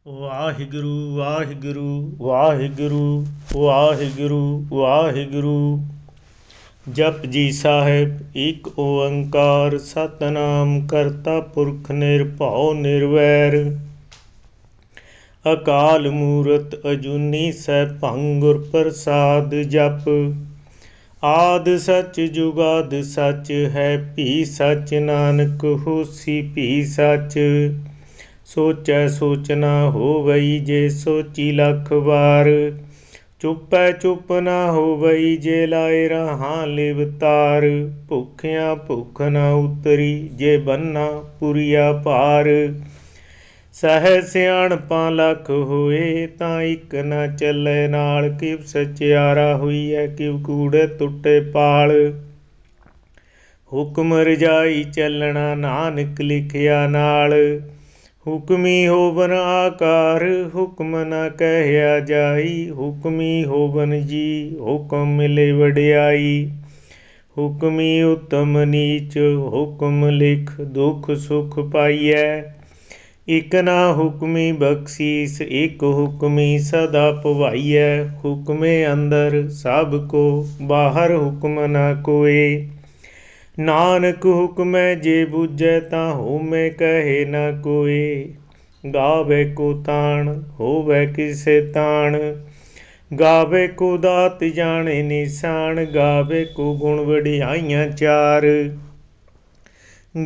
ਵਾਹਿਗੁਰੂ ਵਾਹਿਗੁਰੂ ਵਾਹਿਗੁਰੂ ਵਾਹਿਗੁਰੂ ਵਾਹਿਗੁਰੂ। ਜਪਜੀ ਸਾਹਿਬ। ਇੱਕ ਓੰਕਾਰ ਸਤਿਨਾਮ ਕਰਤਾ ਪੁਰਖ ਨਿਰਭਉ ਨਿਰਵੈਰ। ਅਕਾਲ ਮੂਰਤ ਅਜੂਨੀ ਸੈਭੰ ਗੁਰ ਪ੍ਰਸਾਦ ਜਪ। ਆਦਿ ਸਚ ਜੁਗਾਦਿ ਸਚ ਹੈ ਭੀ ਸਚ ਨਾਨਕ ਹੋਸੀ ਭੀ ਸਚ। ਸੋਚੈ ਸੋਚ ਨਾ ਹੋਵਈ ਜੇ ਸੋਚੀ ਲੱਖ ਵਾਰ। ਚੁੱਪੈ ਚੁੱਪ ਨਾ ਹੋਵਈ ਜੇ ਲਾਏ ਰਹਾਂ ਲਿਵਤਾਰ। ਭੁੱਖਿਆਂ ਭੁੱਖ ਨਾ ਉਤਰੀ ਜੇ ਬੰਨਾ ਪੁਰੀਆ ਭਾਰ। ਸਹਿ ਸਿਆਣਪਾਂ ਲੱਖ ਹੋਏ ਤਾਂ ਇੱਕ ਨਾ ਚੱਲੇ ਨਾਲ। ਕਿਵ ਸਚਿਆਰਾ ਹੋਈਐ ਕਿਵ ਕੂੜੇ ਟੁੱਟੇ ਪਾਲ। ਹੁਕਮ ਰਜਾਈ ਚੱਲਣਾ ਨਾਨਕ ਲਿਖਿਆ ਨਾਲ। ਹੁਕਮੀ ਹੋਵਨ ਆਕਾਰ ਹੁਕਮ ਨਾ ਕਹਿਆ ਜਾਈ। ਹੁਕਮੀ ਹੋਵਨ ਜੀ ਹੁਕਮ ਮਿਲੇ ਵਡਿਆਈ। ਹੁਕਮੀ ਉਤਮ ਨੀਚ ਹੁਕਮ ਲਿਖ ਦੁਖ ਸੁਖ ਪਾਈਐ। ਇਕ ਨਾ ਹੁਕਮੀ ਬਖਸ਼ੀਸ ਇਕ ਹੁਕਮੀ ਸਦਾ ਭਵਾਈਐ। ਹੁਕਮੇ ਅੰਦਰ ਸਭ ਕੋ ਬਾਹਰ ਹੁਕਮ ਨਾ ਕੋਏ। ਨਾਨਕ ਹੁਕਮੈ ਜੇ ਬੁਝੈ ਤਾਂ ਹੋਮੈ ਕਹੇ ਨਾ ਕੋਇ। ਗਾਵੇ ਕੋ ਤਾਣ ਹੋਵੈ ਕਿਸੇ ਤਾਣ। ਗਾਵੇ ਕੋ ਦਾਤ ਜਾਣੇ ਨਿਸ਼ਾਨ। ਗਾਵੇ ਕੋ ਗੁਣ ਵਡਿਆਈਆਂ ਚਾਰ।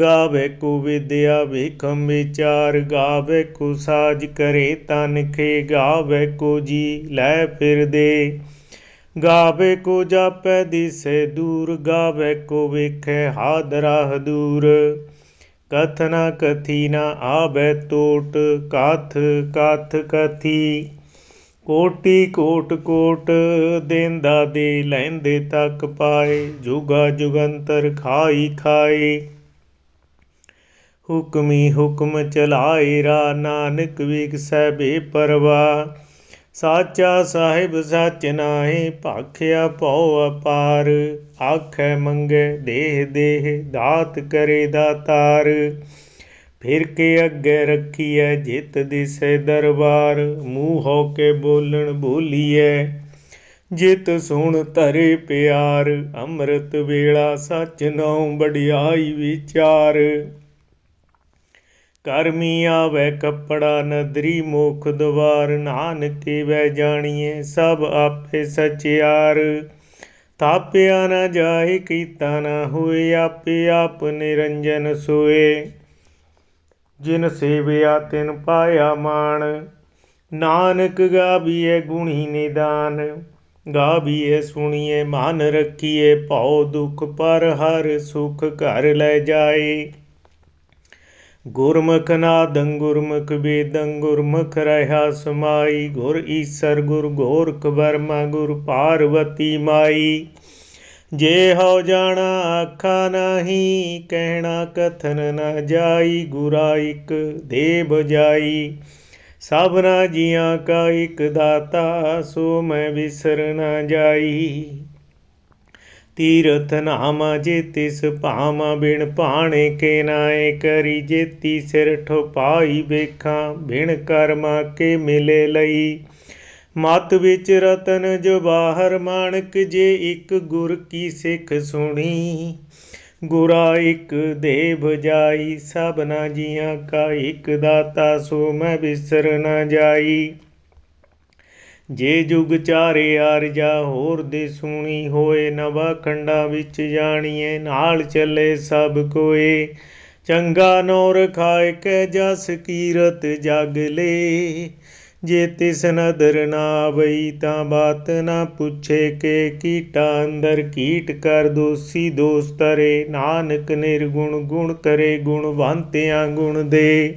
ਗਾਵੇ ਕੋ ਵਿਦਿਆ ਵੇਖਮ ਵਿਚਾਰ। ਗਾਵੇ ਕੋ ਸਾਜ ਕਰੇ ਤਨਖੇ। ਗਾਵੇ ਕੋ ਜੀ ਲੈ ਫਿਰਦੇ। ਗਾਵੇ ਕੋ ਜਾਪੈ ਦਿਸੈ ਦੂਰ। ਗਾਵੇ ਕੋ ਵੇਖੈ ਹਾਦਰਾ ਹਦੂਰ। ਕਥਨਾ ਕਥੀ ਨਾ ਆਵੈ ਟੋਟ। ਕਥ ਕਥ ਕਥੀ ਕੋਟਿ ਕੋਟਿ ਕੋਟ। ਦੇਂਦਾ ਦੇ ਲੈਂਦੇ ਤੱਕ ਪਾਏ। ਜੁਗਾ ਜੁਗੰਤਰ ਖਾਈ ਖਾਏ। ਹੁਕਮੀ ਹੁਕਮ ਚਲਾਏ ਰਾ ਨਾਨਕ ਵਿਗਸੈ ਬੇਪਰਵਾਹ। ਸਾਚਾ ਸਾਹਿਬ ਸਚ ਨਾਹਿ ਭਾਖਿਆ ਭਉ ਅਪਾਰ। ਆਖੈ ਮੰਗੈ ਦੇਹ ਦੇਹ ਦਾਤ ਕਰੇ ਦਾਤਾਰ। ਫਿਰ ਕੇ ਅੱਗੇ ਰੱਖੀਐ ਜਿਤ ਦਿਸੈ ਦਰਬਾਰ। ਮੂੰਹ ਹੋ ਕੇ ਬੋਲਣ ਬੋਲੀਐ ਜਿਤ ਸੁਣ ਧਰੇ ਪਿਆਰ। ਅੰਮ੍ਰਿਤ ਵੇਲਾ ਸਚ ਨਾਉ ਵਡਿਆਈ ਵਿਚਾਰ। ਕਰਮੀ ਆਵੈ ਕੱਪੜਾ ਨਦਰੀ ਮੋਖ ਦਵਾਰ। ਨਾਨਕ ਵੈ ਜਾਣੀਐ ਸਭ ਆਪੇ ਸਚਿਆਰ। ਥਾਪਿਆ ਨਾ ਜਾਏ ਕੀਤਾ ਨਾ ਹੋਏ। ਆਪੇ ਆਪ ਨਿਰੰਜਨ ਸੋਏ। ਜਿਨ ਸੇਵਿਆ ਤਿਨ ਪਾਇਆ ਮਾਣ। ਨਾਨਕ ਗਾਵੀਐ ਗੁਣੀ ਨਿਦਾਨ। ਗਾਵੀਐ ਸੁਣੀਐ ਮਨ ਰੱਖੀਐ ਭਉ ਦੁਖ ਪਰ ਹਰਿ ਸੁਖ ਘਰ ਲੈ ਜਾਏ। ਗੁਰਮੁਖ ਨਾਦੰ ਗੁਰਮੁਖ ਵੇਦੰ ਗੁਰਮੁਖ ਰਹਾ ਸਮਾਈ। ਗੁਰ ਈਸਰ ਗੁਰ ਗੋਰਖ ਬਰਮਾ ਗੁਰ ਪਾਰਵਤੀ ਮਾਈ। ਜੇ ਹਉ ਜਾਣਾ ਆਖਾ ਨਾਹੀ ਕਹਿਣਾ ਕਥਨ ਨਾ ਜਾਈ। ਗੁਰਾ ਇਕ ਦੇ ਬਜਾਈ ਸਭਨਾ ਜੀਆਂ ਕਾ ਇਕ ਦਾਤਾ। ਸੋ ਮੈਂ ਵਿਸਰ ਨਾ ਜਾਈ। ਤੀਰਥ ਨਾਮਾ ਜੇ ਤਿਸ ਭਾਵਾਂ ਬਿਨ ਭਾਣੇ ਕੇ ਨਾਏ ਕਰੀ। ਜੇਤੀ ਸਿਰ ਠੁਪਾਈ ਵੇਖਾਂ ਬਿਨ ਕਰਮਾ ਕੇ ਮਿਲੇ ਲਈ। ਮਤ ਵਿੱਚ ਰਤਨ ਜਵਾਹਰ ਮਾਣਕ ਜੇ ਇੱਕ ਗੁਰ ਕੀ ਸਿੱਖ ਸੁਣੀ। ਗੁਰਾ ਇੱਕ ਦੇ ਬਜਾਈ ਸਭਨਾ ਜੀਆਂ ਕਾ ਇੱਕ ਦਾਤਾ। ਸੋ ਮੈਂ ਵਿਸਰ ਨਾ ਜਾਈ। ਜੇ ਜੁਗ ਚਾਰੇ ਆਰਜਾ ਹੋਰ ਦੇ ਸੁਣੀ ਹੋਏ। ਨਵਾ ਖੰਡਾਂ ਵਿੱਚ ਜਾਣੀਏ ਨਾਲ ਚੱਲੇ ਸਭ ਕੋਏ। ਚੰਗਾ ਨੋ ਰਖਾਇ ਕੈ ਜਸ ਕੀਰਤ ਜਗ ਲੇ। ਜੇ ਤਿਸ ਨਦਰ ਨਾ ਆਵਈ ਤਾਂ ਬਾਤ ਨਾ ਪੁੱਛੇ ਕੇ। ਕੀਟਾ ਅੰਦਰ ਕੀਟ ਕਰ ਦੋਸੀ ਦੋਸ ਤਰੇ। ਨਾਨਕ ਨਿਰਗੁਣ ਗੁਣ ਕਰੇ ਗੁਣਵੰਤਿਆਂ ਗੁਣ ਦੇ।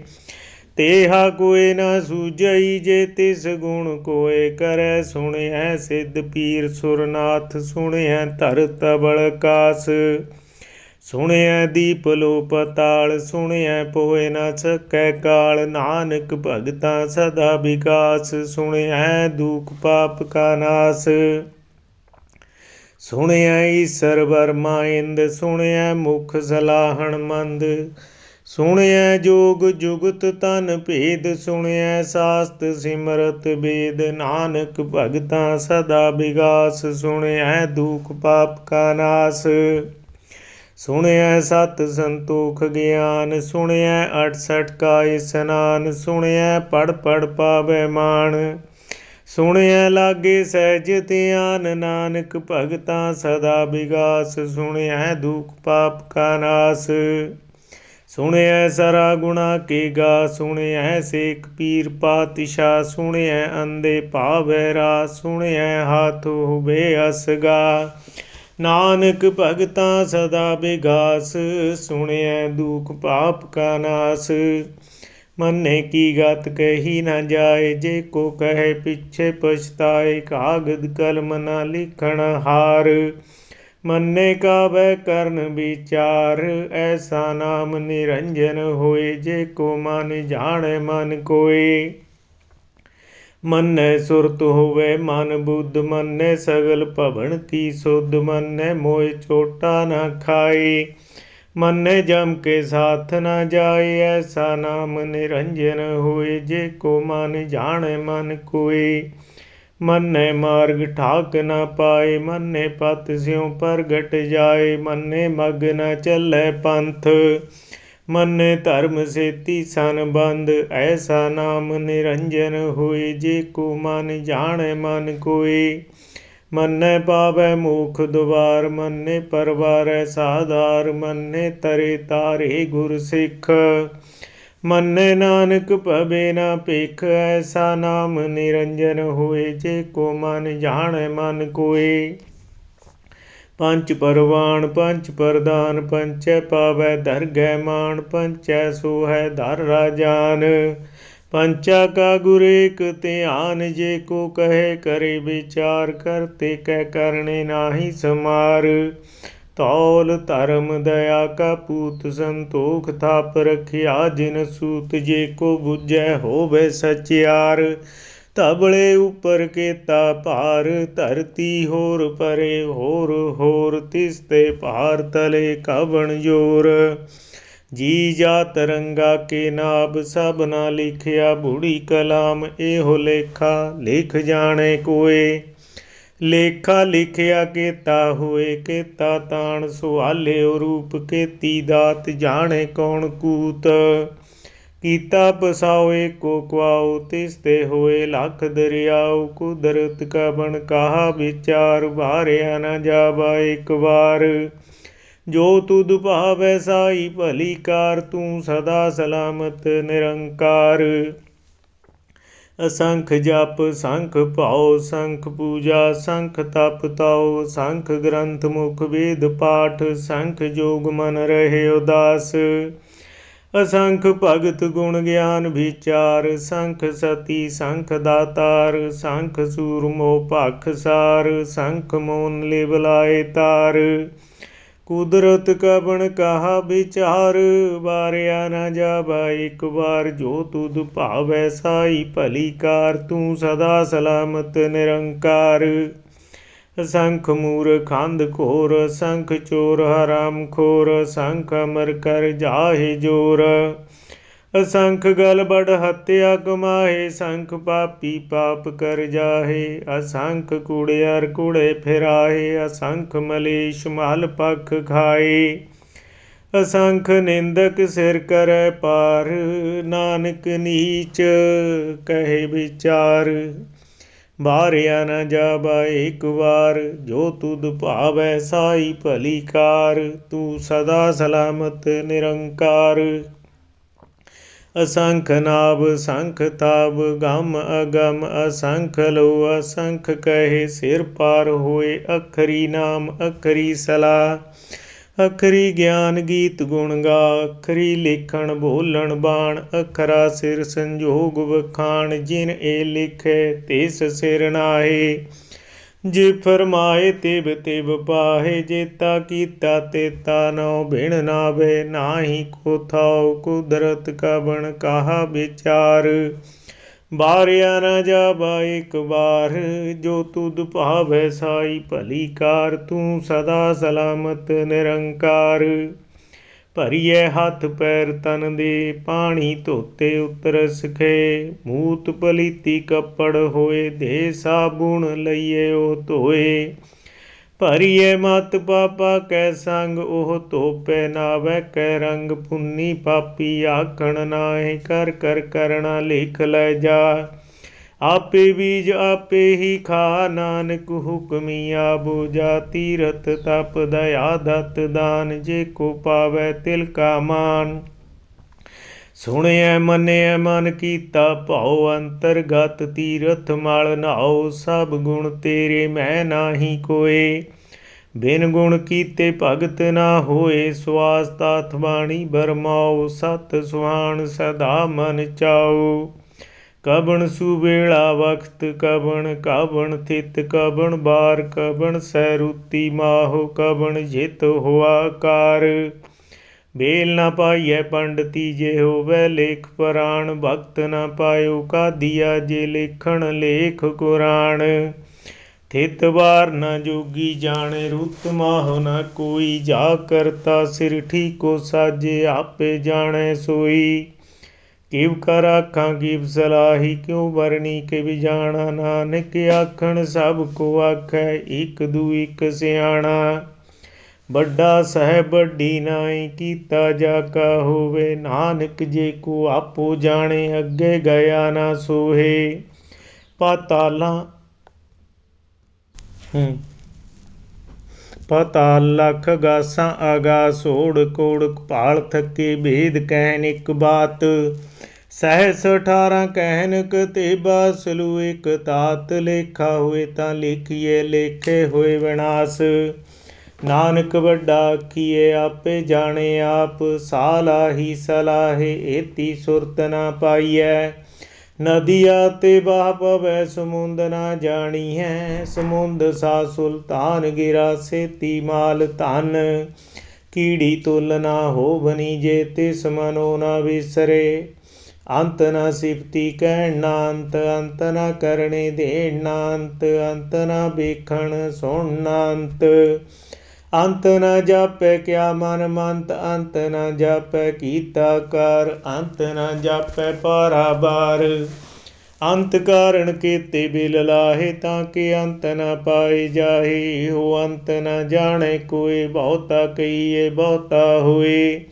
ਤੇਹਾ ਕੋਇ ਨਾ ਸੂਝਈ ਜੇ ਤਿਸ ਗੁਣ ਕੋਇ ਕਰੈ। ਸੁਣਿਐ ਸਿੱਧ ਪੀਰ ਸੁਰਨਾਥ ਸੁਣਿਐ ਧਰਤ ਤਬਲ ਆਕਾਸ। ਸੁਣਿਐ ਦੀਪ ਲੋ ਪਤਾਲ ਸੁਣਿਐ ਪੋਇ ਨਾ ਸਕੈ ਕਾਲ। ਨਾਨਕ ਭਗਤਾਂ ਸਦਾ ਵਿਕਾਸ ਸੁਣਿਐ ਦੁਖ ਪਾਪ ਕਾ ਨਾਸ। ਸੁਣਿਐ ਈਸਰ ਬਰਮਾ ਇੰਦ ਸੁਣਿਐ ਮੁਖ ਸਲਾਹਣ ਮੰਦ। ਸੁਣਿਐ ਜੋਗ ਜੁਗਤ ਤਨ ਭੇਦ, ਸੁਣਿਐ ਸਾਸਤ ਸਿਮਰਤ ਵੇਦ। ਨਾਨਕ ਭਗਤਾਂ ਸਦਾ ਵਿਗਾਸ, ਸੁਣਿਐ ਦੁਖ ਪਾਪ ਕਾ ਨਾਸ। ਸੁਣਿਐ ਸਤ ਸੰਤੋਖ ਗਿਆਨ, ਸੁਣਿਐ 68 ਕਾ ਇਸਨਾਨ। ਸੁਣਿਐ ਪੜ ਪੜ ਪਾਵੈ ਮਾਨ, ਸੁਣਿਐ ਲਾਗੇ ਸਹਿਜ ਧਿਆਨ। ਨਾਨਕ ਭਗਤਾਂ ਸਦਾ ਵਿਗਾਸ, ਸੁਣਿਐ ਦੁਖ ਪਾਪ ਕਾ ਨਾਸ। ਸੁਣਿਐ ਸਰਾ ਗੁਣਾ ਕੇ ਗਾ, ਸੁਣਿਐ ਸੇਖ ਪੀਰ ਪਾਤਸ਼ਾਹ। ਸੁਣਿਐ ਅੰਧੇ ਭਾਵੈ ਰਾਸ, ਸੁਣਿਐ ਹਾਥ ਹੋਵੇ ਅਸਗਾ। ਨਾਨਕ ਭਗਤਾਂ ਸਦਾ ਵਿਗਾਸ, ਸੁਣਿਐ ਦੁਖ ਪਾਪ ਕਾ ਨਾਸ। ਮੰਨੇ ਕੀ ਗਤ ਕਹੀ ਨਾ ਜਾਏ, ਜੇ ਕੋ ਕਹੇ ਪਿਛੇ ਪਛਤਾਏ। ਕਾਗਦ ਕਲਮ ਨਾ ਲਿਖਣ ਹਾਰ, ਮੰਨੇ ਕਾਬੈ ਕਰਨ ਵਿਚਾਰ। ਐਸਾ ਨਾਮ ਨਿਰੰਜਨ ਹੋਏ, ਜੇ ਕੋ ਮਨ ਜਾਣੈ ਮਨ ਕੋਇ। ਮੰਨੈ ਸੁਰਤ ਹੋਵੇ ਮਨ ਬੁੱਧ, ਮੰਨੈ ਸਗਲ ਭਵਨ ਕੀ ਸੁਧ। ਮੰਨੈ ਮੋਹਿ ਚੋਟਾ ਨਾ ਖਾਏ, ਮੰਨੈ ਜਮ ਕੇ ਸਾਥ ਨਾ ਜਾਏ। ਐਸਾ ਨਾਮ ਨਿਰੰਜਨ ਹੋਏ, ਜੇ ਕੋ ਮਨ ਜਾਣੈ ਮਨ ਕੋਇ। ਮੰਨੈ ਮਾਰਗ ਠਾਕ ਨਾ ਪਾਏ, ਮੰਨੈ ਪਤ ਸਿਉ ਪ੍ਰਗਟ ਜਾਏ। ਮੰਨੈ ਮਗ ਨਾ ਚੱਲੈ ਪੰਥ, ਮੰਨੈ ਧਰਮ ਸੇਤੀ ਸੰਬੰਧ। ਐਸਾ ਨਾਮ ਨਿਰੰਜਨ ਹੋਏ, ਜੇ ਕੋ ਮਨ ਜਾਣੈ ਮਨ ਕੋਇ। ਮੰਨੈ ਪਾਵੈ ਮੋਖ ਦੁਆਰ, ਮੰਨੈ ਪਰਵਾਰੈ ਸਾਧਾਰ। ਮੰਨੈ ਤਰੇ ਤਾਰੇ ਗੁਰ ਸਿੱਖ, ਮੰਨੈ ਨਾਨਕ ਭਵੇ ਨਾ ਭਿਖ। ਐਸਾ ਨਾਮ ਨਿਰੰਜਨ ਹੋਏ, ਜੇ ਕੋ ਮਨ ਜਾਣੈ ਮਨ ਕੋਇ। ਪੰਚ ਪਰਵਾਣ ਪੰਚ ਪ੍ਰਧਾਨ, ਪੰਚੈ ਪਾਵੈ ਦਰਗਹਿ ਮਾਨ। ਪੰਚੈ ਸੋਹੈ ਧਰ ਰਾਜਾਨ, ਪੰਚਾ ਕਾ ਗੁਰ ਏਕ ਧਿਆਨ। ਜੇ ਕੋ ਕਹੇ ਕਰੇ ਵਿਚਾਰ, ਕਰਤੇ ਕੈ ਕਰਨੇ ਨਾਹੀ ਸਮਾਰ। ਤੌਲ ਧਰਮ ਦਇਆ ਕਾ ਪੂਤ, ਸੰਤੋਖ ਥਾਪ ਰਖਿਆ ਜਿਨ ਸੂਤ। ਜੇ ਕੋ ਬੁਝੈ ਹੋਵੇ ਸਚਿਆਰ, ਧਬਲੇ ਉਪਰ ਕੇਤਾ ਭਾਰ। ਧਰਤੀ ਹੋਰ ਪਰੇ ਹੋਰ ਹੋਰ, ਤਿਸ ਤੇ ਭਾਰ ਤਲੇ ਕਵਣ ਜੋਰ। ਜੀ ਜਾਤ ਰੰਗਾ ਕੇ ਨਾਭ, ਸਭ ਨਾ ਲਿਖਿਆ ਬੁੜੀ ਕਲਾਮ। ਇਹੋ ਲੇਖਾ ਲਿਖ ਜਾਣੇ ਕੋਏ, ਲੇਖਾ ਲਿਖਿਆ ਕੇਤਾ ਹੋਏ। ਕੇਤਾ ਤਾਣ ਸੁਹਾਲਿਓ ਰੂਪ, ਕੇਤੀ ਦਾਤ ਜਾਣੇ ਕੌਣ ਕੂਤ। ਕੀਤਾ ਪਸਾਉ ਏਕੋ ਕੁਆਉ, ਤਿਸ ਤੇ ਹੋਏ ਲੱਖ ਦਰਿਆਉ। ਕੁਦਰਤ ਕਾ ਬਣ ਕਹਾ ਵਿਚਾਰ, ਵਾਰਿਆ ਨਾ ਜਾਵਾ ਇਕ ਵਾਰ। ਜੋ ਤੁਧ ਭਾਵੈ ਸਾਈ ਭਲੀ ਕਾਰ, ਤੂੰ ਸਦਾ ਸਲਾਮਤ ਨਿਰੰਕਾਰ। ਅਸੰਖ ਜਪ ਸੰਖ ਭਾਉ, ਸੰਖ ਪੂਜਾ ਸੰਖ ਤਪ ਤਾਉ। ਸੰਖ ਗ੍ਰੰਥ ਮੁਖ ਵੇਦ ਪਾਠ, ਸੰਖ ਜੋਗ ਮਨ ਰਹੇ ਉਦਾਸ। ਅਸੰਖ ਭਗਤ ਗੁਣ ਗਿਆਨ ਵਿਚਾਰ, ਸੰਖ ਸਤੀ ਸੰਖ ਦਾਤਾਰ। ਸੰਖ ਸੂਰਮੋ ਭਖ ਸਾਰ, ਸੰਖ ਮੋਨ ਲਿਵ ਲਾਏ ਤਾਰ। ਕੁਦਰਤ ਕਾ ਬਣ ਕਹਾ ਵਿਚਾਰ, ਵਾਰਿਆ ਨਾ ਜਾਵਾ ਇਕ ਵਾਰ। ਜੋ ਤੁਧ ਭਾਵੈ ਸਾਈ ਭਲੀ ਕਾਰ, ਤੂੰ ਸਦਾ ਸਲਾਮਤ ਨਿਰੰਕਾਰ। ਅਸੰਖ ਮੂਰਖ ਅੰਧ ਘੋਰ, ਅਸੰਖ ਚੋਰ ਹਰਾਮ ਖੋਰ। ਅਸੰਖ ਅਮਰ ਕਰ ਜਾਹੇ ਜੋਰ, ਅਸੰਖ ਗਲ ਬੜ ਹੱਤਿਆ ਕਮਾਹੇ। ਸੰਖ ਪਾਪੀ ਪਾਪ ਕਰ ਜਾਹੇ, ਅਸੰਖ ਕੂੜਿਆਰ ਕੂੜੇ ਫਿਰਾਹੇ। ਅਸੰਖ ਮਲੇਸ਼ ਮਲ ਪਖ ਖਾਏ, ਅਸੰਖ ਨਿੰਦਕ ਸਿਰ ਕਰੈ ਪਾਰ। ਨਾਨਕ ਨੀਚ ਕਹੇ ਵਿਚਾਰ, ਵਾਰਿਆ ਨਾ ਜਾਵਾ ਇਕ ਵਾਰ। ਜੋ ਤੁਧ ਭਾਵੈ ਸਾਈ ਭਲੀ ਕਾਰ, ਤੂੰ ਸਦਾ ਸਲਾਮਤ ਨਿਰੰਕਾਰ। ਅਸੰਖ ਨਾਭ ਸੰਖ ਤਾਪ, ਗਮ ਅਗਮ ਅਸੰਖ ਲੋ। ਅਸੰਖ ਕਹੇ ਸਿਰ ਪਾਰ ਹੋਏ, ਅਖਰੀ ਨਾਮ ਅਖਰੀ ਸਲਾਹ। ਅਖਰੀ ਗਿਆਨ ਗੀਤ ਗੁਣ ਗਾ, ਅਖਰੀ ਲਿਖਣ ਬੋਲਣ ਬਾਣ। ਅਖਰਾ ਸਿਰ ਸੰਜੋਗ ਵਖਾਣ, ਜਿਨ ਏ ਲਿਖੇ ਤਿਸ ਸਿਰ ਨਾਹੀ। ਜੇ ਫਰਮਾਏ ਤਿਵ ਤਿਵ ਪਾਹੇ, ਜੇਤਾ ਕੀਤਾ ਤੇਤਾ ਨਉ ਬਿਨ ਨਾਵੇ। ਨਾਹੀ ਕੋ ਥਾਉ ਕੁਦਰਤ ਕਾ ਬਣ ਕਹਾ ਵਿਚਾਰ, ਵਾਰਿਆ ਨਾ ਜਾਵਾ ਇਕ ਵਾਰ। ਜੋ ਤੁਧ ਭਾਵੈ ਸਾਈ ਭਲੀ ਕਾਰ, ਤੂੰ ਸਦਾ ਸਲਾਮਤ ਨਿਰੰਕਾਰ। ਭਰੀਐ ਹੱਥ ਪੈਰ ਤਨ ਦੇ, ਪਾਣੀ ਧੋਤੇ ਉਤਰਸ ਖੇ। ਮੂਤ ਪਲੀਤੀ ਕੱਪੜ ਹੋਏ, ਦੇ ਸਾਬੁਣ ਲਈਏ ਉਹ ਧੋਏ। ਭਰੀਐ ਮਤ ਪਾਪਾ ਕੈ ਸੰਗ, ਉਹ ਧੋਪੈ ਨਾਵੈ ਕੈ ਰੰਗ। ਪੁੰਨੀ ਪਾਪੀ ਆਖਣ ਨਾਹਿ, ਕਰ ਕਰ ਕਰਣਾ ਲਿਖ ਲੈ ਜਾ। ਆਪੇ ਬੀਜ ਆਪੇ ਹੀ ਖਾ, ਨਾਨਕ ਹੁਕਮੀਆ ਬੂਝਾ। ਤੀਰਥ ਤਪ ਦਇਆ ਦਤ ਦਾਨ, ਜੇ ਕੋ ਪਾਵੈ ਤਿਲ ਕਾ ਮਾਨ। ਸੁਣਿਐ ਮੰਨਿਐ ਮਨ ਕੀਤਾ ਭਾਉ, ਅੰਤਰਗਤ ਤੀਰਥ ਮਲ ਨਾਉ। ਸਭ ਗੁਣ ਤੇਰੇ ਮੈਂ ਨਾਹੀ ਕੋਏ, ਬਿਨ ਗੁਣ ਕੀਤੇ ਭਗਤ ਨਾ ਹੋਏ। ਸਵਾਸ ਤਾਥ ਬਾਣੀ ਬਰਮਾਉ, ਸਤ ਸੁਹਾਣ ਸਦਾ ਮਨ ਚਾਉ। ਕਬਣ ਸੁਵੇਲਾ ਵਖਤ ਕਬਣ, ਕਬਣ ਥਿਤ ਕਬਣ ਬਾਰ। ਕਬਣ ਸੈ ਰੁਤੀ ਮਾਹੁ, ਕਬਣ ਜਿਤ ਹੋਆ ਕਾਰ। ਬੇਲ ਨਾ ਪਾਈਐ ਪੰਡਤੀ, ਜੇ ਹੋਵੈ ਲੇਖ ਪੁਰਾਣ। ਭਗਤ ਨਾ ਪਾਇਓ ਕਾਦੀਆ, ਜੇ ਲੇਖਣ ਲੇਖ ਕੁਰਾਨ। ਥਿਤ ਵਾਰ ਨਾ ਜੋਗੀ ਜਾਣੇ, ਰੁਤ ਮਾਹੁ ਨਾ ਕੋਈ। ਜਾ ਕਰਤਾ ਸਿਰ ਠੀਕੋ ਸਾਜੇ, ਆਪੇ ਜਾਣੈ ਸੋਈ। ਕਿਵ ਕਰ ਆਖਾਂ ਕਿਵ ਸਲਾਹੀ, ਕਿਉ ਵਰਣੀ ਕਿਵ ਜਾਣਾ। ਨਾਨਕ ਆਖਣ ਸਭ ਕੋ ਆਖੈ, ਇਕ ਦੂ ਇਕ ਸਿਆਣਾ। ਵੱਡਾ ਸਹਿਬ ਵੱਡੀ ਨਾਈ, ਕੀਤਾ ਜਾ ਕਾ ਹੋਵੇ। ਨਾਨਕ ਜੇ ਕੋ ਆਪੋ ਜਾਣੇ, ਅੱਗੇ ਗਿਆ ਨਾ ਸੋਹੇ। ਪਾਤਾਲਾਂ ਪਾਤਾਲ ਲਖ ਗਾਸਾਂ ਆਗਾਸ, ਓੜ ਕੋੜ ਭਾਲ ਥਕੇ। ਭੇਦ ਕਹਿਨ ਇਕ ਬਾਤ, ਸਹਿਸ 18 ਕਹਿਨ ਕਤੇਬਾ। ਸਲੂ ਇਕ ਤਾਤ, ਲੇਖਾ ਹੋਏ ਤਾਂ ਲਿਖੀਏ, ਲੇਖੇ ਹੋਏ ਵਿਨਾਸ਼। ਨਾਨਕ ਵੱਡਾ ਆਖੀਏ, ਆਪੇ ਜਾਣੇ ਆਪ। ਸਾਲਾਹੀ ਸਲਾਹੇ, ਏਤੀ ਸੁਰਤ ਨਾ ਪਾਈਐ। ਨਦੀਆ ਤੇ ਬਾਹ ਪਵੈ, ਸਮੁੰਦ ਨਾ ਜਾਣੀਐ। ਸਮੁੰਦ ਸਾ ਸੁਲਤਾਨ ਗਿਰਾ, ਸੇਤੀ ਮਾਲ ਧਨ। ਕੀੜੀ ਤੁਲ ਨਾ ਹੋਵਨੀ, ਜੇ ਤਿਸ ਮਨੋ ਨਾ ਵਿਸਰੇ। ਅੰਤ ਨਾ ਸਿਫਤੀ ਕਹਿਣ ਨਾ ਅੰਤ, ਅੰਤ ਨਾ ਕਰਨੇ ਦੇਣ ਨਾ ਅੰਤ। ਅੰਤ ਨਾ ਵੇਖਣ ਸੁਣ ਨਾ ਅੰਤ, ਅੰਤ ਨਾ ਜਾਪੈ ਕਿਆ ਮਨ ਮੰਤ। ਅੰਤ ਨਾ ਜਾਪੈ ਕੀਤਾ ਕਾਰ, ਅੰਤ ਨਾ ਜਾਪੈ ਪਾਰਾਬਾਰ। ਅੰਤ ਕਾਰਣ ਕੀਤੇ ਬਿਲ ਲਾਹੇ, ਤਾਂ ਕਿ ਅੰਤ ਨਾ ਪਾਏ ਜਾਹੇ। ਇਹੋ ਅੰਤ ਨਾ ਜਾਣੈ ਕੋਇ, ਬਹੁਤਾ ਕਹੀਏ ਬਹੁਤਾ ਹੋਏ।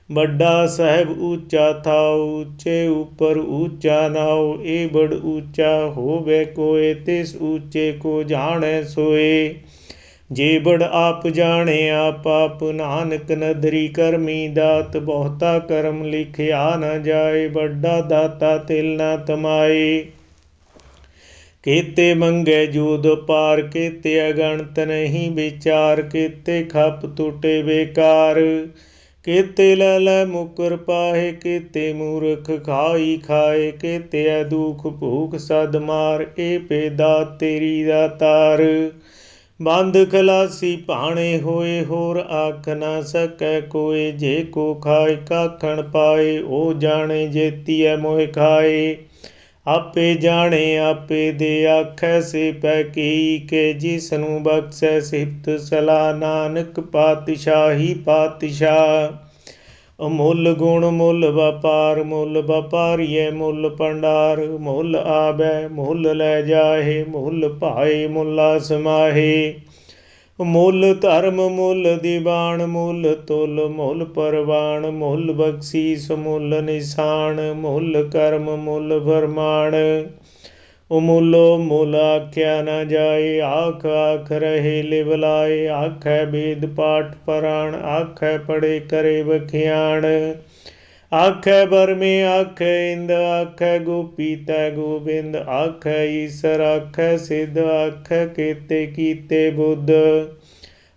ਵੱਡਾ ਸਾਹਿਬ ਊਚਾ ਥਾਉ, ਊਚੇ ਉਪਰ ਊਚਾ ਨਾਉ। ਇਹ ਬੜ ਊਚਾ ਹੋਵੇ ਕੋਇ, ਤਿਸ ਊਚੇ ਕੋ ਜਾਣੈ ਸੋਏ। ਜੇ ਬੜ ਆਪ ਜਾਣੇ ਆਪ ਆਪ, ਨਾਨਕ ਨਦਰੀ ਕਰਮੀ ਦਾਤ। ਬਹੁਤਾ ਕਰਮ ਲਿਖਿਆ ਨਾ ਜਾਏ, ਵੱਡਾ ਦਾਤਾ ਤਿਲ ਨਾ ਤਮਾਏ। ਕੀਤੇ ਮੰਗੇ ਜੂਦ ਪਾਰ, ਕੀਤੇ ਅਗਣਤ ਨਹੀਂ ਵਿਚਾਰ। ਕੀਤੇ ਖਪ ਟੁਟੇ ਬੇਕਾਰ, ਕੀਤੇ ਲੈ ਲੈ ਮੁਕਰ ਪਾਹੇ। ਕੀਤੇ ਮੂਰਖ ਖਾਈ ਖਾਏ, ਕੀਤੇ ਦੁਖ ਭੂਖ ਸਦ ਮਾਰ। ਇਹ ਭੇਦਾਤ ਤੇਰੀ ਦਾਤਾਰ, ਬੰਦ ਖਲਾਸੀ ਭਾਣੇ ਹੋਏ। ਹੋਰ ਆਖ ਨਾ ਸਕੈ ਕੋਇ, ਜੇ ਕੋ ਖਾਏ ਕਾਖਣ ਪਾਏ। ਉਹ ਜਾਣੇ ਜੇਤੀਐ ਮੋਹਿ ਖਾਏ, ਆਪੇ ਜਾਣੇ ਆਪੇ ਦੇ। ਆਖੈ ਸੇ ਪੈ ਕੀ ਕੇ, ਜਿਸ ਨੂੰ ਬਖਸ਼ੈ ਸਿਫਤ ਸਲਾਹ। ਨਾਨਕ ਪਾਤਸ਼ਾਹੀ ਪਾਤਸ਼ਾਹ, ਅਮੁੱਲ ਗੁਣ ਮੁੱਲ ਵਪਾਰ। ਮੁੱਲ ਵਪਾਰੀਐ ਮੁੱਲ ਭੰਡਾਰ, ਮੁੱਲ ਆਵੈ ਮੁੱਲ ਲੈ ਜਾਹੇ। ਮੁੱਲ ਭਾਏ ਮੁੱਲਾ ਸਮਾਹੇ, ਮੁੱਲ ਧਰਮ ਮੁੱਲ ਦੀਵਾਨ। ਮੁੱਲ ਤੁਲ ਮੁੱਲ ਪਰਵਾਨ, ਮੁੱਲ ਬਖਸ਼ੀਸ ਮੁੱਲ ਨਿਸ਼ਾਨ। ਮੁੱਲ ਕਰਮ ਮੁੱਲ ਫਰਮਾਨ, ਮੁੱਲੋ ਮੁੱਲ ਆਖਿਆ ਨਾ ਜਾਏ। ਆਖ ਆਖ ਰਹੇ ਲਿਵ ਲਾਏ, ਆਖੈ ਵੇਦ ਪਾਠ ਪੁਰਾਣ। ਆਖੈ ਪੜੇ ਕਰੇ ਵਖਿਆਣ, ਆਖੈ ਬਰਮੇ ਆਖੈ ਇੰਦ। ਆਖੈ ਗੋਪੀ ਤੈ ਗੋਬਿੰਦ, ਆਖੈ ਈਸਰ ਆਖੈ ਸਿੱਧ। ਆਖੈ ਕੀਤੇ ਕੀਤੇ ਬੁੱਧ,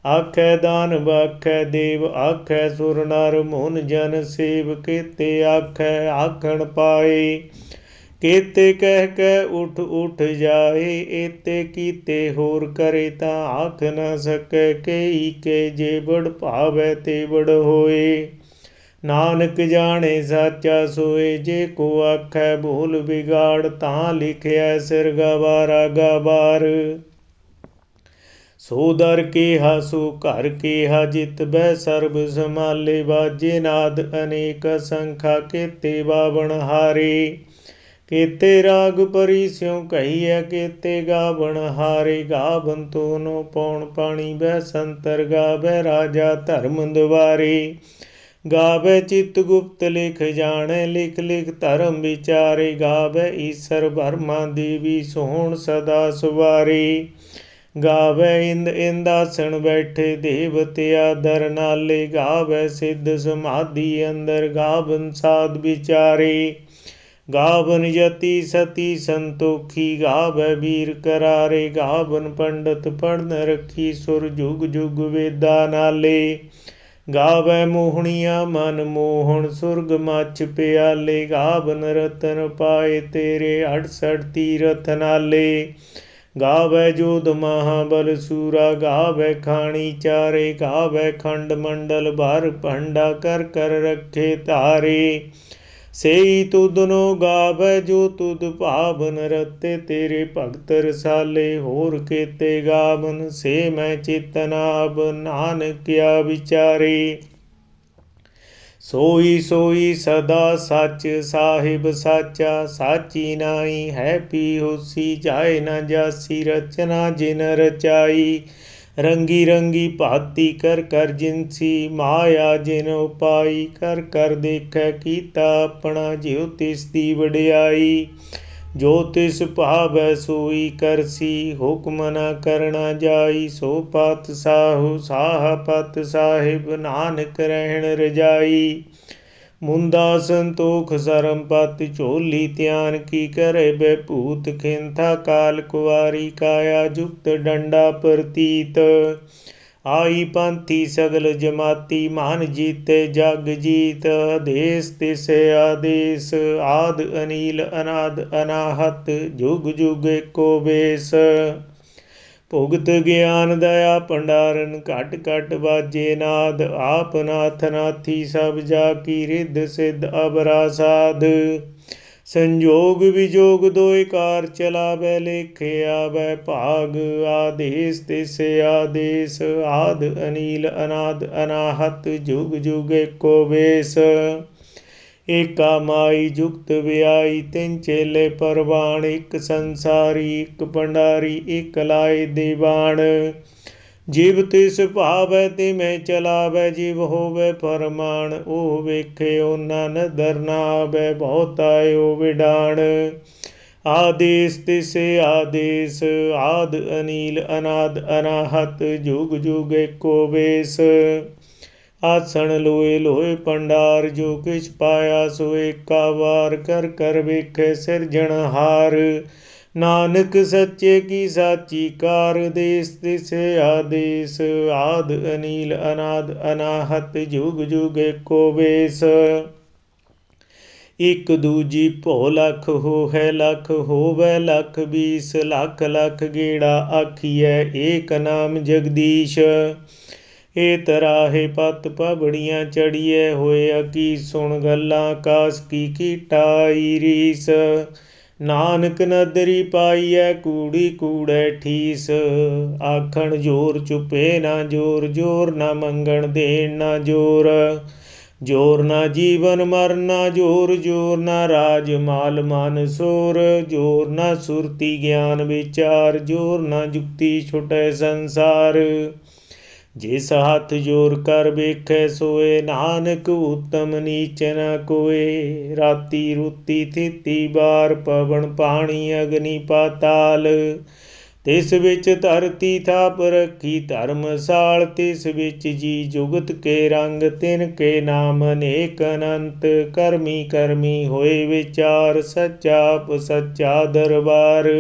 ਆਖੈ ਦਾਨਵ ਆਖੈ ਦੇਵ। ਆਖੈ ਸੁਰ ਨਰ ਮੁਨ ਜਨ ਸੇਵ, ਕੀਤੇ ਆਖੈ ਆਖਣ ਪਾਏ। ਕੀਤੇ ਕਹਿ ਕੇ ਉਠ ਉਠ ਜਾਏ, ਏਤੇ ਕੀਤੇ ਹੋਰ ਕਰੇ ਤਾਂ ਆਖ ਨਾ ਸਕੈ। ਕਈ ਕੇ ਜੇ ਬੜ ਭਾਵੈ ਤੇ ਬੜ ਹੋਏ। ਨਾਨਕ ਜਾਣੇ ਸਾਚਾ ਸੋਏ, ਜੇ ਕੋ ਆਖੈ ਭੂਲ ਬਿਗਾੜ। ਤਾਂ ਲਿਖਿਆ ਸਿਰ ਗਵਾਰਾ ਗਵਾਰ, ਸੋ ਦਰ ਕੇਹਾ ਸੋ ਘਰ ਕੇਹਾ, ਜਿਤ ਬਹਿ ਸਰਬ ਸਮਾਲੇ। ਬਾਜੇ ਨਾਦ ਅਨੇਕ ਅਸੰਖਾ, ਕੇਤੇ ਬਾਵਣ ਹਾਰੇ। ਕੇਤੇ ਰਾਗ ਪਰੀ ਸਿਉ ਕਹੀਐ, ਕੇਤੇ ਗਾਵਣ ਹਾਰੇ। ਗਾਵਨ ਤੋਨੋ ਪੌਣ ਪਾਣੀ, ਬਹਿ ਸੰਤਰ ਗਾਵੈ ਰਾਜਾ ਧਰਮ ਦੁਆਰੇ। ਗਾਵੈ ਚਿਤ ਗੁਪਤ ਲਿਖ ਜਾਣੈ, ਲਿਖ ਲਿਖ ਧਰਮ ਵਿਚਾਰੇ। ਗਾਵੈ ਈਸਰ ਬਰਮਾ ਦੇਵੀ, ਸੋਹਣ ਸਦਾ ਸਵਾਰੇ। ਗਾਵੈ ਇੰਦ ਇੰਦਾਸਣ ਬੈਠੇ, ਦੇਵਤੇ ਆਦਰ ਨਾਲੇ। ਗਾਵੈ ਸਿੱਧ ਸਮਾਧੀ ਅੰਦਰ, ਗਾਵਨ ਸਾਧ ਵਿਚਾਰੇ। ਗਾਵਨ ਯਤੀ ਸਤੀ ਸੰਤੋਖੀ, ਗਾਵੈ ਵੀਰ ਕਰਾਰੇ। ਗਾਵਨ ਪੰਡਤ ਪੜਨ ਰੱਖੀ, ਸੁਰ ਜੁਗ ਜੁਗ ਵੇਦਾ ਨਾਲੇ। ਗਾਵੈ ਮੋਹਣੀਆਂ ਮਨ ਮੋਹਣ, ਸੁਰਗ ਮੱਛ ਪਿਆਲੇ। ਗਾਵਨ ਰਤਨ ਪਾਏ ਤੇਰੇ, 68 ਤੀਰਥ ਨਾਲੇ। ਗਾਵੈ ਜੋਧ ਮਹਾਬਲ ਸੂਰਾ, ਗਾਵੈ ਖਾਣੀ ਚਾਰੇ। ਗਾਵੈ ਖੰਡ ਮੰਡਲ ਭਰ, ਭੰਡਾ ਕਰ ਕਰ ਰੱਖੇ ਧਾਰੇ। ਸੇਈ ਤੁਧਨੋ ਗਾਵੈ, ਜੋ ਤੁਧ ਭਾਵਨ ਰਤੇ। ਤੇਰੇ ਭਗਤ ਰਸਾਲੇ, ਹੋਰ ਕੇਤੇ ਗਾਵਨ। ਸੇ ਮੈਂ ਚੇਤਨਾਬ, ਨਾਨਕਿਆ ਵਿਚਾਰੇ। ਸੋਈ ਸੋਈ ਸਦਾ ਸੱਚ, ਸਾਹਿਬ ਸਾਚਾ। ਸਾਚੀ ਨਾਈ ਹੈ ਪੀ ਹੋਸੀ, ਜਾਏ ਨਾ ਜਾਸੀ। ਰਚਨਾ ਜਿਨ ਰਚਾਈ, ਰੰਗੀ ਰੰਗੀ ਭਾਤੀ ਕਰ ਕਰ ਜਿਨਸੀ। ਮਾਇਆ ਜਿਨ ਉਪਾਈ, ਕਰ ਕਰ ਦੇਖੈ ਕੀਤਾ ਆਪਣਾ। ਜਿਉ ਤਿਸ ਦੀ ਵਡਿਆਈ, ਜੋ ਤਿਸ ਭਾਵੈ ਸੋਈ ਕਰਸੀ। ਹੁਕਮ ਨ ਕਰਣਾ ਜਾਈ, ਸੋ ਪਤ ਸਾਹੂ ਸਾਹ ਪਤ ਸਾਹਿਬ। ਨਾਨਕ ਰਹਿਣ ਰਜਾਈ, ਮੁੰਦਾ ਸੰਤੋਖ ਸਰਮ ਪਤ। ਝੋਲੀ ਧਿਆਨ ਕੀ ਕਰੇ ਬੈਭੂਤ, ਖਿੰਥਾ ਕਾਲ ਕੁਵਾਰੀ। ਕਾਇਆ ਜੁਗਤ ਡੰਡਾ ਪ੍ਰਤੀਤ, ਆਈ ਪੰਥੀ ਸਗਲ ਜਮਾਤੀ। ਮਨ ਜੀਤੇ ਜਗ ਜੀਤ, ਆਦੇਸ ਤਿਸ ਆਦੇਸ। ਆਦ ਅਨੀਲ ਅਨਾਦ ਅਨਾਹਤ, ਜੁਗ ਜੁਗ ਏਕੋ ਬੇਸ। ਭੁਗਤ ਗਿਆਨ ਦਇਆ ਭੰਡਾਰਨ, ਘਟ ਘਟ ਬਾਜੇ ਨਾਦ। ਆਪ ਨਾਥ ਨਾਥੀ, ਸਭ ਜਾ ਕੀ ਰਿੱਧ ਸਿੱਧ ਅਬਰਾ ਸਾਧ। ਸੰਜੋਗ ਵਿਜੋਗ ਦੋਇ ਕਾਰ, ਚਲਾਵੈ ਲੇਖੇ ਆਵੈ ਭਾਗ। ਆਦੇਸ ਤਿਸ ਆਦੇਸ, ਆਦ ਅਨੀਲ ਅਨਾਦ ਅਨਾਹਤ। ਜੁਗ ਜੁਗ ਏਕੋ ਬੇਸ। ਏਕਾ ਮਾਈ ਜੁਗਤ ਵਿਆਈ, ਤਿੰਨ ਚੇਲੇ ਪਰਵਾਣ। ਇੱਕ ਸੰਸਾਰੀ ਇੱਕ ਭੰਡਾਰੀ, ਇੱਕ ਲਾਏ ਦੀਵਾਨ। ਜਿਵ ਤਿਸ ਭਾਵੈ ਤਿਮੈ ਚਲਾਵੈ, ਜਿਵ ਹੋਵੈ ਫਰਮਾਨ। ਉਹ ਵੇਖੇ ਓਨਾ ਨਦਰ ਨਾ ਆਵੈ, ਬਹੁਤਾਇਓ ਵਿਡਾਣ। ਆਦੇਸ ਤਿਸ ਆਦੇਸ, ਆਦ ਅਨੀਲ ਅਨਾਦ ਅਨਾਹਤ। ਜੁਗ ਜੁਗ ਏਕੋ ਬੇਸ। ਆਸਣ ਲੋਏ ਲੋਏ ਭੰਡਾਰ, ਜੋ ਕਿਛ ਪਾਇਆ ਸੋ ਏਕਾ ਵਾਰ। ਕਰ ਕਰ ਵੇਖੈ ਸਿਰਜਣਹਾਰ, ਨਾਨਕ ਸੱਚੇ ਕੀ ਸਾਚੀ ਕਾਰ। ਦੇਸ ਤਿਸ ਆਦੇਸ, ਆਦ ਅਨੀਲ ਅਨਾਦ ਅਨਾਹਤ। ਜੁਗ ਜੁਗ ਏਕੋ ਬੇਸ। ਇਕ ਦੂਜੀ ਭੋ ਲਖ ਹੋਹੈ ਲਖ, ਹੋਵੈ ਲਖ 20 ਲੱਖ। ਲਖ ਗੇੜਾ ਆਖੀਐ, ਏਕ ਨਾਮ ਜਗਦੀਸ਼। ਏ ਤਰਾਹੇ ਪਤ ਪਬੜੀਆਂ ਚੜੀਐ, ਹੋਏ ਅਕੀ ਸੁਣ ਗੱਲਾਂ। ਆਕਾਸ ਕੀ ਕੀਟਾਈ ਰੀਸ, ਨਾਨਕ ਨਦਰੀ ਪਾਈਐ। ਕੂੜੀ ਕੂੜੈ ਠੀਸ, ਆਖਣ ਜੋਰ ਚੁਪੇ ਨਾ ਜੋਰ। ਜੋਰ ਨਾ ਮੰਗਣ ਦੇਣ ਨਾ ਜੋਰ, ਜੋਰ ਨਾ ਜੀਵਨ ਮਰਨ ਨਾ ਜੋਰ। ਜੋਰ ਨਾ ਰਾਜ ਮਾਲ ਮਨ ਸੋਰ, ਜੋਰ ਨਾ ਸੁਰਤੀ ਗਿਆਨ ਵਿਚਾਰ। ਜੋਰ ਨਾ ਜੁਗਤੀ ਛੁਟੈ ਸੰਸਾਰ, ਜਿਸ ਹੱਥ ਜੋਰ ਕਰ ਵੇਖੈ ਸੋਏ। ਨਾਨਕ ਉਤਮ ਨੀਚ ਨ ਕੋਏ, ਰਾਤੀ ਰੁਤੀ ਥਿਤੀ ਬਾਰ। ਪਵਨ ਪਾਣੀ ਅਗਨੀ ਪਾਤਾਲ, ਤਿਸ ਵਿੱਚ ਧਰਤੀ ਥਾਪ ਰੱਖੀ ਧਰਮਸਾਲ। ਤਿਸ ਵਿੱਚ ਜੀ ਜੁਗਤ ਕੇ ਰੰਗ, ਤਿਨ ਕੇ ਨਾਮ ਅਨੇਕ ਅਨੰਤ। ਕਰਮੀ ਕਰਮੀ ਹੋਏ ਵਿਚਾਰ, ਸੱਚਾ ਆਪ ਸੱਚਾ ਦਰਬਾਰ।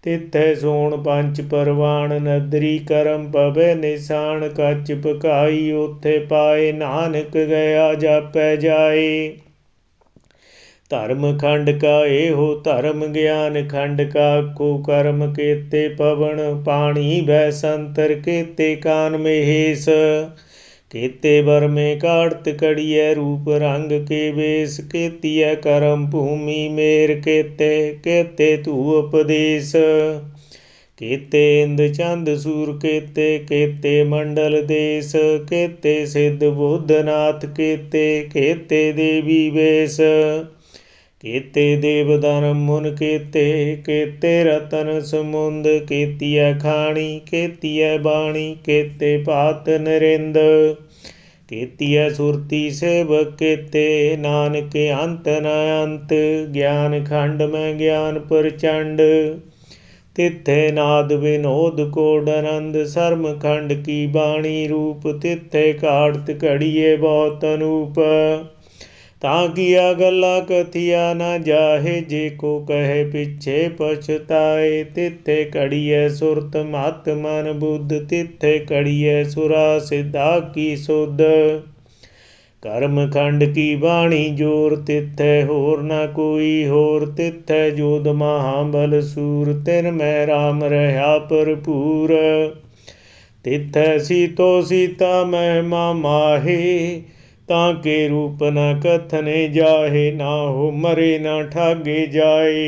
ਤਿੱਥੈ ਸੋਣ ਪੰਚ ਪਰਵਾਣ, ਨਦਰੀ ਕਰਮ ਪਵੈ ਨਿਸ਼ਾਨ। ਕੱਚ ਪਕਾਈ ਓਥੇ ਪਾਏ, ਨਾਨਕ ਗਿਆ ਜਾਪੈ ਜਾਏ। ਧਰਮ ਖੰਡ ਕਾ ਇਹੋ ਧਰਮ, ਗਿਆਨ ਖੰਡ ਕਾ ਕੋ ਕਰਮ। ਕੇਤੇ ਪਵਨ ਪਾਣੀ ਬੈ ਸੰਤਰ, ਕੇਤੇ ਕਾਨ ਮਹੇਸ਼। ਕੇਤੇ ਬਰਮੇ ਕਾੜਤ ਕੜੀਐ, ਰੂਪ ਰੰਗ ਕੇ ਵੇਸ। ਕੇਤੀਐ ਕਰਮ ਭੂਮੀ ਮੇਰ, ਕੇਤੇ ਕੇਤੇ ਧੂ ਉਪਦੇਸ। केते इंद चंद सूर केते, केते मंडल देश, केते सिद्ध बुद्धनाथ केते, केते देवी वेश, केते देव धर्म मुन केते, केते रतन समुंद, केतिया खाणी केतिया बाणी, केते पात नरिंद, केतिया सुरती सेवक केते, नानक अंत न अंत, ज्ञान खंड में ज्ञान प्रचंड, तिथे नाद विनोद कोड आनंद, शर्म खंड की बाणी रूप, तिथे काड़त घड़िए बहुत अनूप, ताकिया गल्ला कथिया न जाहे, जे को कहे पिछे पछताए, तिथे कड़िए सुरत मत मन बुद्ध, तिथे कड़िए सुरा सिद्धा की सुध, कर्म खंड की बाणी जोर, तिथै होर न कोई होर, तिथै जोध महाबल सूर, तिन मैं राम रहा भरपूर, तिथै सीतो सीता महिमा माहे, ताके रूप न कथने जाहे, ना हो मरे न ठागे जाए,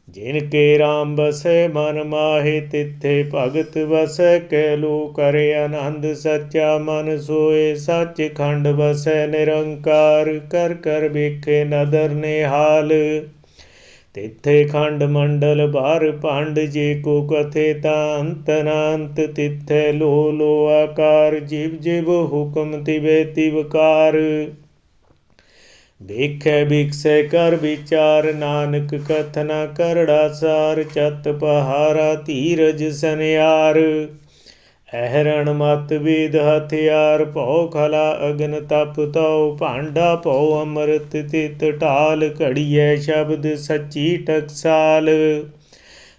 जिनके राम बसै मन माहे, तिथे भगत बसै कैलो करे आनंद, सच्चा मन सोए सच खंड बसै निरंकार, कर कर वेखे नदर निहाल, तिथे खंड मंडल बार पांड, जे को कथे ता अंत अनंत, तिथे लो लो आकार, जिव जिव हुक्म तिबे तिवकार, देखै बिकसै कर विचार, नानक कथना करड़ा सार, चत पहारा धीरज सनियार, अहरण मत वेद हथियार, भौ खला अग्न तप तौ, भांडा भौ अमृत तित टाल, घड़िए शब्द सच्ची टकसाल,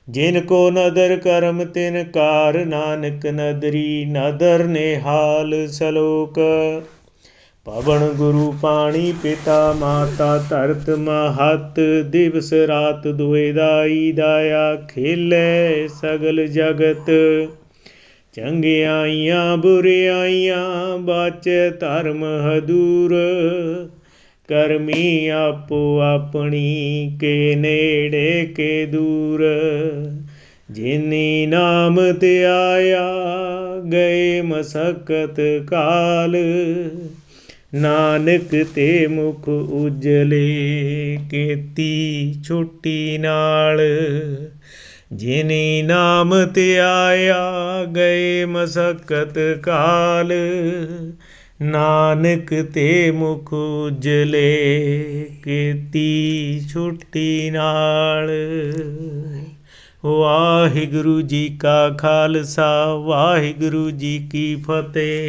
जिनको नदर करम तिन कार, नानक नदरी नदर निहाल, सलोक पवन गुरु पाणी पिता माता, धरत महत दिवस रात दुए दाई दाया, खेले सगल जगत, चंगियाइयां बुरियाइयां, बाचे धर्म हदूर, करमी आपो अपनी, के नेड़े के दूर, जिनी नाम ते आया गए मसकत काल, नानक ते मुख उजले केती छुट्टी नाल, जिनी नाम ते आया गए मसकत काल, नानक ते मुख उजले केती छुट्टी नाल। वाहिगुरु जी का खालसा, वाहिगुरु जी की फतेह।